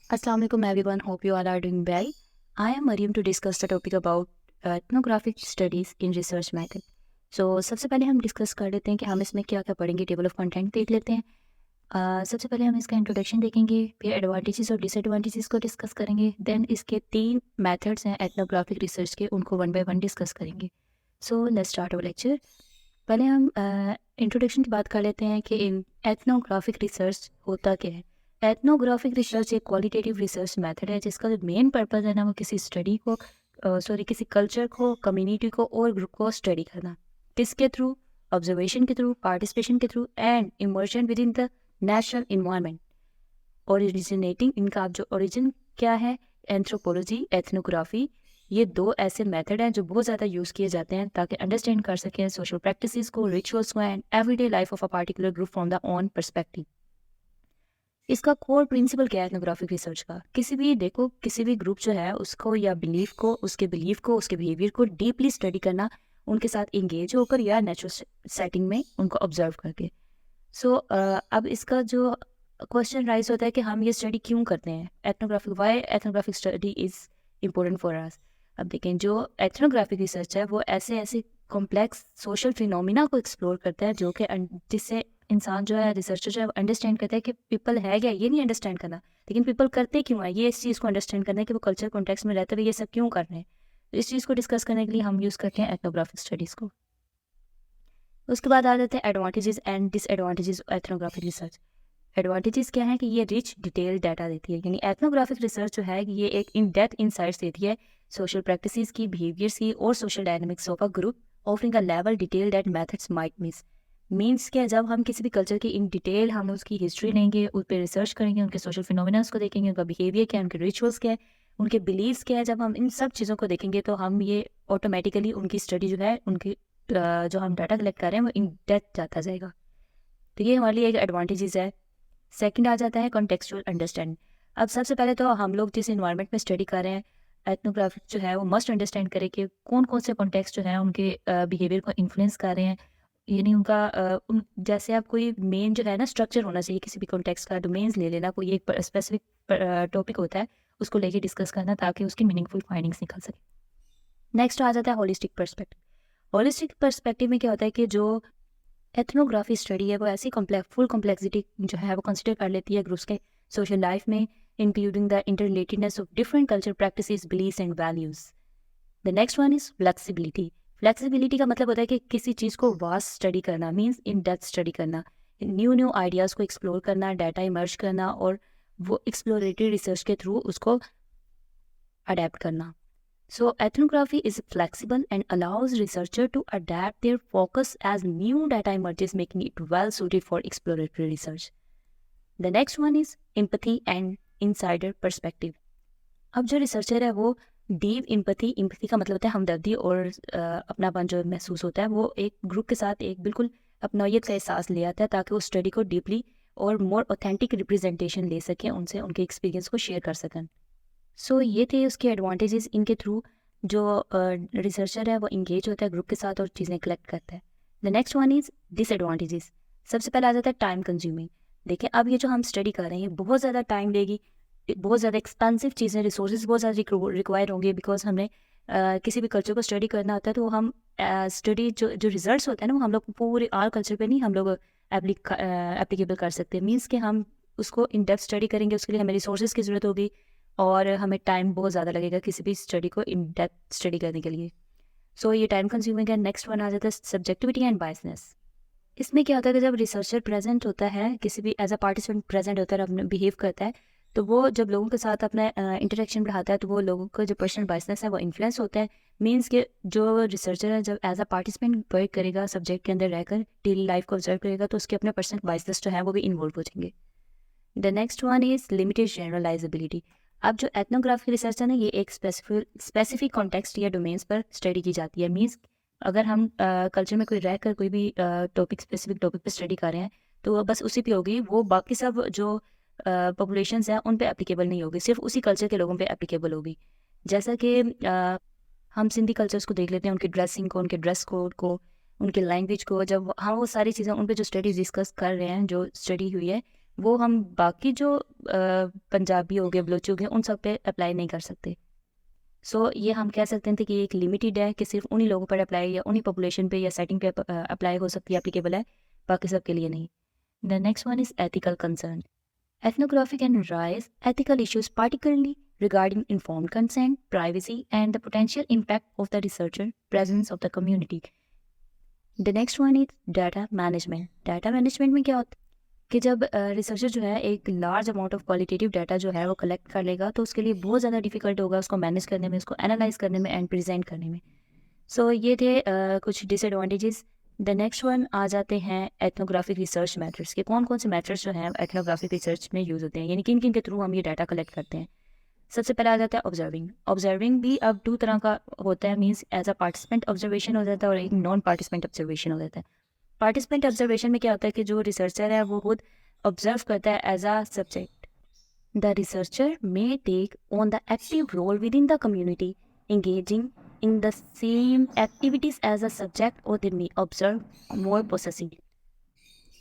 Assalamu alaikum everyone. Hope you all are doing well. I am Mariam to discuss the topic about ethnographic studies in research method. So सबसे पहले हम discuss कर लेते हैं कि हम इसमें क्या क्या पढ़ेंगे, टेबल ऑफ कंटेंट देख लेते हैं। सबसे पहले हम इसका इंट्रोडक्शन देखेंगे, फिर एडवांटेजेस और डिसएडवांटेजेस को डिस्कस करेंगे, देन इसके 3 मेथड्स हैं एथनोग्राफिक रिसर्च के, उनको वन बाय वन डिस्कस करेंगे। So let's start our lecture. पहले हम इंट्रोडक्शन की बात कर लेते हैं कि इन एथनोग्राफिक रिसर्च होता क्या है। एथनोग्राफिक रिसर्च एक क्वालिटेटिव रिसर्च मेथड है जिसका जो मेन पर्पस है ना वो किसी स्टडी को किसी कल्चर को, कम्युनिटी को और ग्रुप को स्टडी करना। किसके थ्रू? ऑब्जर्वेशन के थ्रू, पार्टिसिपेशन के through and immersion with in the natural environment. Originating, इनका जो ओरिजिन क्या है, एंथ्रोपोलॉजी, एथनोग्राफी, ये 2 ऐसे मेथड हैं जो बहुत ज़्यादा यूज़ किए जाते हैं ताकि अंडरस्टैंड कर सकें सोशल प्रैक्टिसेस को, रिचुअल्स को and everyday life of a particular group from the own perspective. इसका कोर प्रिंसिपल क्या है एथनोग्राफिक रिसर्च का? किसी भी ग्रुप जो है उसको या बिलीफ को, उसके बिहेवियर को डीपली स्टडी करना, उनके साथ इंगेज होकर या नेचुरल सेटिंग में उनको ऑब्जर्व करके। सो अब इसका जो क्वेश्चन राइज होता है कि हम ये स्टडी क्यों करते हैं, why ethnographic study is important for us. अब देखें, जो एथनोग्राफिक रिसर्च है वो ऐसे ऐसे कॉम्प्लेक्स सोशल फिनोमिना को एक्सप्लोर करता है जो कि जिससे इंसान जो है, रिसर्चर जो है, अंडरस्टैंड करता है कि पीपल है क्या, ये नहीं अंडरस्टैंड करना, लेकिन पीपल करते क्यों है, ये इस चीज़ को अंडरस्टैंड करना है कि वो कल्चर कॉन्टेक्स्ट में रहते हुए ये सब क्यों कर रहे हैं। तो इस चीज़ को डिस्कस करने के लिए हम यूज़ करते हैं एथनोग्राफिक स्टडीज़ को। उसके बाद आ जाते हैं advantages and disadvantages of ethnographic research. Advantages क्या है कि ये रिच डिटेल डाटा देती है, यानी एथनोग्राफिक रिसर्च जो है ये एक इन डेप्थ इंसाइट्स देती है सोशल प्रैक्टिसेस की, बिहेवियर्स की और social dynamics of a group, offering a level detail that methods might miss. Means क्या, जब हम किसी भी कल्चर की इन डिटेल हम उसकी हिस्ट्री लेंगे, उस पर रिसर्च करेंगे, उनके सोशल फिनोमिनास को देखेंगे, उनका बिहेवियर क्या है, उनके रिचुअल्स क्या है, उनके बिलीव्स क्या है, जब हम इन सब चीज़ों को देखेंगे तो हम ये ऑटोमेटिकली उनकी स्टडी जो है, उनकी जो हम डाटा कलेक्ट कर रहे हैं वो इन डेप्थ जाता जाएगा। तो ये हमारे लिए एक एडवांटेजेस है। सेकंड आ जाता है कॉन्टेक्चुअल अंडरस्टैंडिंग। अब सबसे पहले तो हम लोग जिस इन्वायरमेंट में स्टडी कर रहे हैं, एथनोग्राफिक जो है वो मस्ट अंडरस्टैंड करे कि कौन कौन से कॉन्टेक्स्ट जो है उनके बिहेवियर को इन्फ्लुएंस कर रहे हैं, यानी उनका जैसे आप कोई मेन जो है ना स्ट्रक्चर होना चाहिए किसी भी कॉन्टेक्स्ट का, डोमेन्स ले लेना, कोई एक स्पेसिफिक टॉपिक होता है उसको लेके डिस्कस करना ताकि उसकी मीनिंगफुल फाइंडिंग्स निकल सके। नेक्स्ट आ जाता है होलिस्टिक पर्सपेक्टिव। होलिस्टिक पर्सपेक्टिव में क्या होता है कि जो एथनोग्राफी स्टडी है वो ऐसी फुल कॉम्प्लेक्सिटी जो है वो कंसिडर कर लेती है ग्रुप्स के सोशल लाइफ में, including the interrelatedness of different culture practices, beliefs and values. The next one is flexibility. Flexibility का मतलब होता है कि किसी चीज़ को वास्ट स्टडी करना, मीन्स इन डेप्थ स्टडी करना, न्यू आइडियाज़ को एक्सप्लोर करना, डाटा इमर्ज करना और वो एक्सप्लोरेटरी रिसर्च के थ्रू उसको अडेप्ट करना। So ethnography is flexible and allows researcher to adapt their focus as new data emerges, making it well suited for exploratory research. The next one is empathy and insider perspective. अब जो researcher है वो deep empathy का मतलब होता है हमदर्दी और अपनापन जो महसूस होता है, वो एक ग्रुप के साथ एक बिल्कुल अपनायत का एहसास ले आता है ताकि वो स्टडी को डीपली और मोर ऑथेंटिक रिप्रेजेंटेशन ले सकें, उनसे उनके एक्सपीरियंस को शेयर कर सकें। सो ये थे उसके एडवांटेजेस। इनके थ्रू जो रिसर्चर है वो इंगेज होता है ग्रुप के साथ और चीज़ें कलेक्ट करता है। The next one is disadvantages. सबसे पहले आ जाता है टाइम कंज्यूमिंग। देखिए, अब ये जो हम स्टडी कर रहे हैं बहुत ज़्यादा टाइम लेगी, बहुत ज़्यादा एक्सपेंसिव चीज़ें, रिसोर्सेज बहुत ज़्यादा रिक्वायर होंगे, बिकॉज हमने किसी भी कल्चर को स्टडी करना होता है तो हम स्टडी जो रिजल्ट्स होते हैं ना वो हम लोग पूरे आल कल्चर पे नहीं हम लोग एप्लीकेबल कर सकते। मीन्स कि हम उसको इन डेप्थ स्टडी करेंगे, उसके लिए हमें रिसोर्सेज की ज़रूरत होगी और हमें टाइम बहुत ज़्यादा लगेगा किसी भी स्टडी को इन डेप्थ स्टडी करने के लिए। सो ये टाइम कंज्यूमिंग है। नेक्स्ट वन आ जाता है सब्जेक्टिविटी एंड बायसनेस। इसमें क्या होता है कि जब रिसर्चर प्रेजेंट होता है, किसी भी एज अ पार्टिसिपेंट प्रेजेंट होता है और अपने बिहेव करता है, तो वो जब लोगों के साथ अपना इंटरेक्शन बढ़ाता है तो वो लोगों का जो पर्सनल बायसनेस है वो इन्फ्लुएंस होता है। मीन्स कि जो रिसर्चर है जब एज अ पार्टिसिपेंट वर्क करेगा, सब्जेक्ट के अंदर रहकर डेली लाइफ को ऑब्जर्व करेगा, तो उसके अपने पर्सनल बायसनेस जो है वो भी इन्वॉल्व हो जाएंगे। The next one is limited generalisability. अब जो एथनोग्राफी रिसर्च है ना, ये एक स्पेसिफिक कॉन्टेक्स्ट या डोमेन्स पर स्टडी की जाती है। मीन्स अगर हम कल्चर में कोई रहकर कोई भी स्पेसिफिक टॉपिक पे स्टडी कर रहे हैं तो वो बस उसी पे होगी, वो बाकी सब जो पॉपुलेशंस हैं उन पे एप्लीकेबल नहीं होगी, सिर्फ उसी कल्चर के लोगों पे एप्लीकेबल होगी। जैसा कि हम सिंधी कल्चर्स को देख लेते हैं, उनकी ड्रेसिंग को, उनके ड्रेस कोड को, उनकी लैंग्वेज को, जब हम वो सारी चीज़ें उन पे जो स्टडी डिस्कस कर रहे हैं, जो स्टडी हुई है वो हम बाकी जो पंजाबी हो गए, बलोची हो गए, उन सब पे अप्लाई नहीं कर सकते। सो ये हम कह सकते हैं कि ये एक लिमिटेड है कि सिर्फ उन्हीं लोगों पर अप्लाई या उन्हीं पॉपुलेशन पे या सेटिंग पे अप्लाई हो सकती है, एप्लीकेबल है, बाकी सब के लिए नहीं। The next one is ethical concern. Ethnography can raise ethical issues, particularly regarding informed consent, privacy, and the potential impact of the researcher presence of the community. The next one is data management. Data management में क्या होता है कि जब researcher जो है एक large amount of qualitative data जो है वो कलेक्ट कर लेगा, तो उसके लिए बहुत ज़्यादा डिफिकल्ट होगा उसको मैनेज करने में, उसको एनालाइज करने में एंड प्रेजेंट करने में। सो ये थे कुछ डिसएडवांटेजेस। द नेक्स्ट वन आ जाते हैं एथनोग्राफिक रिसर्च मेथड्स के, कौन कौन से मेथड्स जो हैं एथनोग्राफिक रिसर्च में यूज़ होते हैं, यानी किन किन के थ्रू हम ये डाटा कलेक्ट करते हैं। सबसे पहले आ जाता है ऑब्जर्विंग। ऑब्जर्विंग भी अब 2 तरह का होता है, means as a participant observation हो जाता है और एक नॉन पार्टिसिपेंट ऑब्जर्वेशन हो जाता है। पार्टिसिपेंट ऑब्जर्वेशन में क्या होता है कि जो रिसर्चर है वो खुद ऑब्जर्व करता है as a subject. The researcher may take on the active role within the community, engaging in the same activities as a subject, or they may observe more possessively.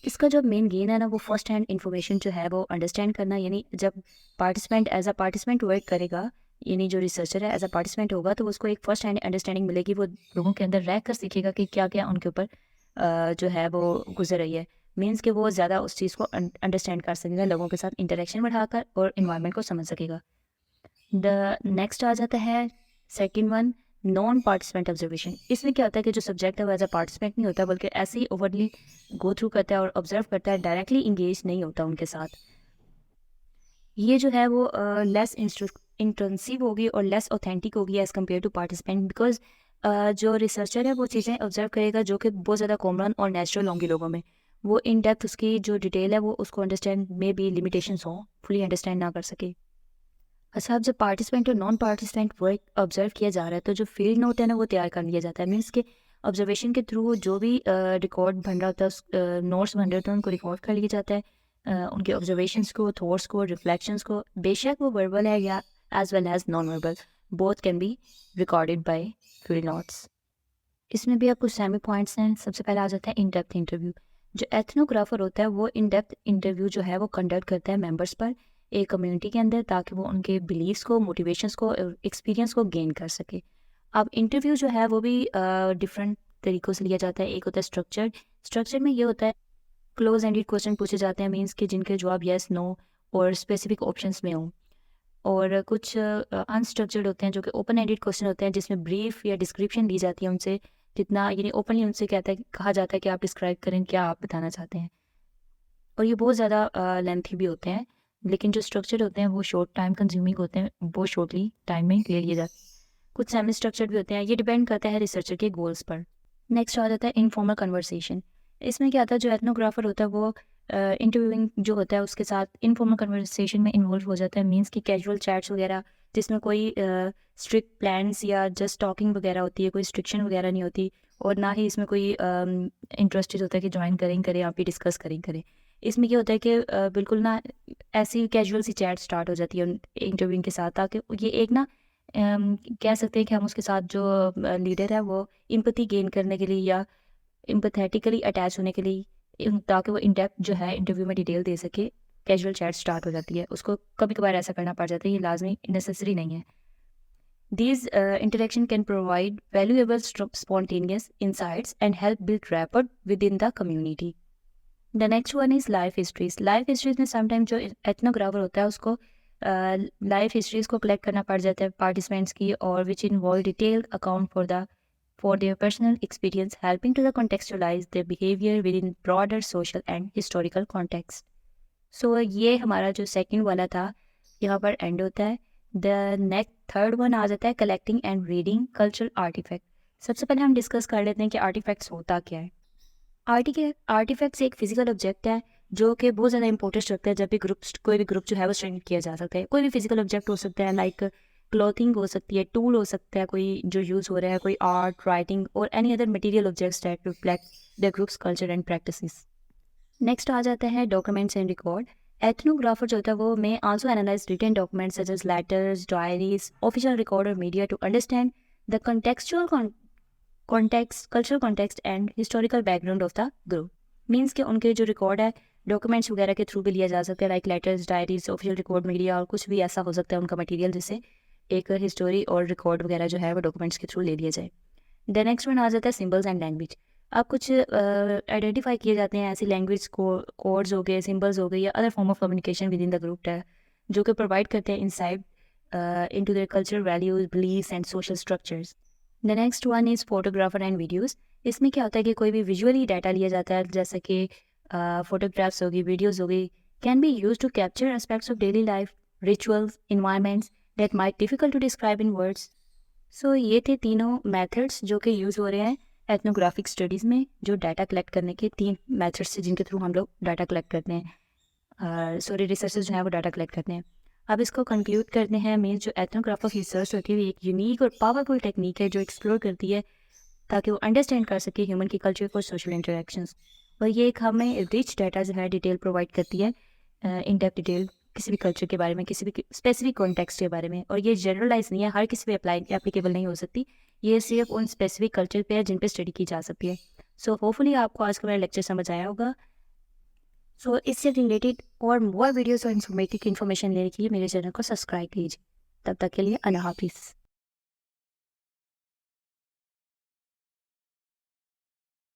इसका जो main gain है ना, वो first hand information जो है वो understand करना, यानी जब participant as a participant work करेगा, यानी जो रिसर्चर है एज अ पार्टिसिपेंट होगा, तो उसको एक फर्स्ट हैंड अंडरस्टैंडिंग मिलेगी, वो लोगों के अंदर रह कर सीखेगा कि क्या क्या उनके ऊपर जो है वो गुजर रही है। मीन्स कि वो ज़्यादा उस चीज़ को अंडरस्टैंड कर सकेगा, लोगों के साथ इंटरेक्शन बढ़ाकर और इन्वायरमेंट को समझ सकेगा। द नेक्स्ट आ जाता है second one, non participant observation. इसमें क्या होता है कि जो सब्जेक्ट है वो एज अ पार्टिसिपेंट नहीं होता, बल्कि ऐसे ही ओवरली गो थ्रू करता है और ऑब्जर्व करता है, डायरेक्टली इंगेज नहीं होता उनके साथ। ये जो है वो लेस इंटेंसिव होगी और लेस ऑथेंटिक होगी as compare to participant, because जो रिसर्चर है वो चीज़ें ऑब्जर्व करेगा जो कि बहुत ज़्यादा कॉमन और नेचुरल होंगी लोगों में। वो इन डेप्थ उसकी जो डिटेल है वो उसको अंडरस्टैंड में भी लिमिटेशंस हों, फुली अंडरस्टैंड ना कर सके। अच्छा, अब जब पार्टिसिपेंट और नॉन पार्टिसिपेंट वर्क ऑब्जर्व किया जा रहा है, तो जो फील्ड नोट है ना वो तैयार कर लिया जाता है। मीन्स के ऑब्जर्वेशन के थ्रू जो भी रिकॉर्ड बन रहा होता है, नोट्स बन रहे होते हैं, उनको रिकॉर्ड कर लिया जाता है, उनके ऑब्जर्वेशंस को, थॉट्स को, रिफ्लेक्शंस को, बेशक वो वर्बल है या as well as non verbal, both can be recorded by field notes. इसमें भी अब कुछ सैमी पॉइंट्स हैं। सबसे पहले आ जाता है इन डेप्थ इंटरव्यू। जो एथनोग्राफर होता है वो इन डेप्थ इंटरव्यू जो है वो कंडक्ट करता है मेंबर्स पर एक कम्युनिटी के अंदर, ताकि वो उनके बिलीव्स को, मोटिवेशंस को, एक्सपीरियंस को गेन कर सके। अब इंटरव्यू जो है वो भी डिफरेंट तरीक़ों से लिया जाता है। एक होता है स्ट्रक्चर में ये होता है क्लोज एंडेड क्वेश्चन पूछे जाते हैं, मीन्स कि जिनके जवाब येस, नो और स्पेसिफिक ऑप्शंस में हों। और कुछ अनस्ट्रक्चर्ड होते हैं जो कि ओपन एंडेड क्वेश्चन होते हैं, जिसमें ब्रीफ या डिस्क्रिप्शन दी जाती है उनसे, जितना यानी ओपनली उनसे कहा जाता है कि आप डिस्क्राइब करें क्या आप बताना चाहते हैं। और ये बहुत ज़्यादा लेंथी भी होते हैं, लेकिन जो स्ट्रक्चर्ड होते हैं वो शॉर्ट टाइम कंज्यूमिंग होते हैं, बहुत शॉर्टली टाइम में क्लियर किए जाते हैं। कुछ सेमी स्ट्रक्चर्ड भी होते हैं, ये डिपेंड करता है रिसर्चर के गोल्स पर। नेक्स्ट आ जाता है इनफॉर्मल कन्वर्सेशन। इसमें क्या होता है, जो एथनोग्राफर होता है वो इंटरव्यूइंग जो होता है उसके साथ इनफॉर्मल कन्वर्सेशन में इन्वॉल्व हो जाता है, मीन्स कि कैजुअल चैट्स वगैरह, जिसमें कोई स्ट्रिक्ट प्लान्स या जस्ट टॉकिंग वगैरह होती है, कोई स्ट्रिक्शन वगैरह नहीं होती, और ना ही इसमें कोई इंटरेस्टेड होता है कि ज्वाइन करें आप भी डिस्कस करें। इसमें क्या होता है कि बिल्कुल ना ऐसी कैजुअल सी चैट स्टार्ट हो जाती है इंटरव्यूइंग के साथ, ताकि ये एक ना कह सकते हैं कि हम उसके साथ जो लीडर है वो इम्पैथी गेन करने के लिए या एम्पैथेटिकली अटैच होने के लिए, ताकि वो इन डेप्थ जो है इंटरव्यू में डिटेल दे सके, कैजुअल चैट स्टार्ट हो जाती है। उसको कभी कभार ऐसा करना पड़ जाता है, ये लाजमी नेसेसरी नहीं है। These interaction can provide valuable spontaneous insights and help build rapport within the community. The next one is life histories. Life histories में sometimes जो ethnographer होता है उसको life histories को collect करना पड़ जाता है participants की, और which involve detailed account for their personal experience, helping to the contextualize their behavior within broader social and historical context. So ये हमारा जो सेकंड वाला था यहाँ पर एंड होता है। द नेक्स्ट थर्ड वन आ जाता है collecting and reading cultural artifact. सबसे पहले हम डिस्कस कर लेते हैं कि आर्टिफैक्ट्स होता क्या है। आर्टिफैक्ट्स एक फिजिकल ऑब्जेक्ट है जो कि बहुत ज़्यादा इंपॉर्टेंस रखता है जब भी कोई भी ग्रुप जो है वो स्टडी किया जा सकता है। कोई भी फिजिकल ऑब्जेक्ट हो सकता है, लाइक क्लॉथिंग हो सकती है, टूल हो सकता है कोई जो यूज़ हो रहा है, कोई आर्ट, राइटिंग और any other material objects that reflect the groups culture and practices. Next आ जाता है डॉक्यूमेंट्स एंड रिकॉर्ड। एथनोग्राफर जो होता है वो may also analyse written documents such as letters, diaries, official record और media to understand the contextual cultural context and historical background of the group. Means के उनके जो रिकॉर्ड है डॉक्यूमेंट्स वगैरह के थ्रू भी लिया जा सकता है, like letters, diaries, official record, media और कुछ भी ऐसा हो सकता है उनका मटेरियल जिससे एक हिस्टोरी और रिकॉर्ड वगैरह जो है वो डॉक्यूमेंट्स के थ्रू ले लिया जाए। द नेक्स्ट वन आ जाता है सिंबल्स एंड लैंग्वेज। अब कुछ आइडेंटिफाई किए जाते हैं ऐसी लैंग्वेज को, कोड्स हो गए, सिंबल्स हो गए या other form of communication within the group है जो कि प्रोवाइड करते हैं insight into their culture, values, beliefs and social structures. The next one is photographer and videos. इसमें क्या होता है कि कोई भी विजुअली डाटा लिया जाता है, जैसे कि फोटोग्राफ्स होगी, वीडियोज़ हो गई, can be use to capture aspects of daily life, rituals, environments that might difficult to describe in words. So ये थे तीनों मेथड्स जो कि यूज़ हो रहे हैं एथनोग्राफिक स्टडीज़ में, जो डाटा कलेक्ट करने के 3 मेथड्स से जिनके थ्रू हम लोग डाटा कलेक्ट करते हैं, सॉरी रिसर्चर्स जो है वो डाटा कलेक्ट करते हैं। अब इसको कंक्लूड करते हैं, मीन्स जो एथनोग्राफिक रिसर्च होती है एक यूनिक और पावरफुल टेक्निक है जो एक्सप्लोर करती है ताकि वो अंडरस्टैंड कर सके ह्यूमन की कल्चर और सोशल इंटरेक्शंस। और ये एक हमें रिच डाटा जो है डिटेल प्रोवाइड करती है, इन डेप्थ डिटेल किसी भी कल्चर के बारे में, किसी भी स्पेसिफिक कॉन्टेक्स्ट के बारे में। और ये जनरलाइज नहीं है, हर किसी पे एप्लीकेबल नहीं हो सकती, ये सिर्फ उन स्पेसिफिक कल्चर पे है जिन पे स्टडी की जा सकती है। सो होपफुली आपको आज का मेरा लेक्चर समझ आया होगा। सो इससे रिलेटेड और मोर वीडियोस और इन्फॉर्मेटिव इन्फॉर्मेशन लेने के लिए मेरे चैनल को सब्सक्राइब कीजिए। तब तक के लिए अल्लाह हाफिज़।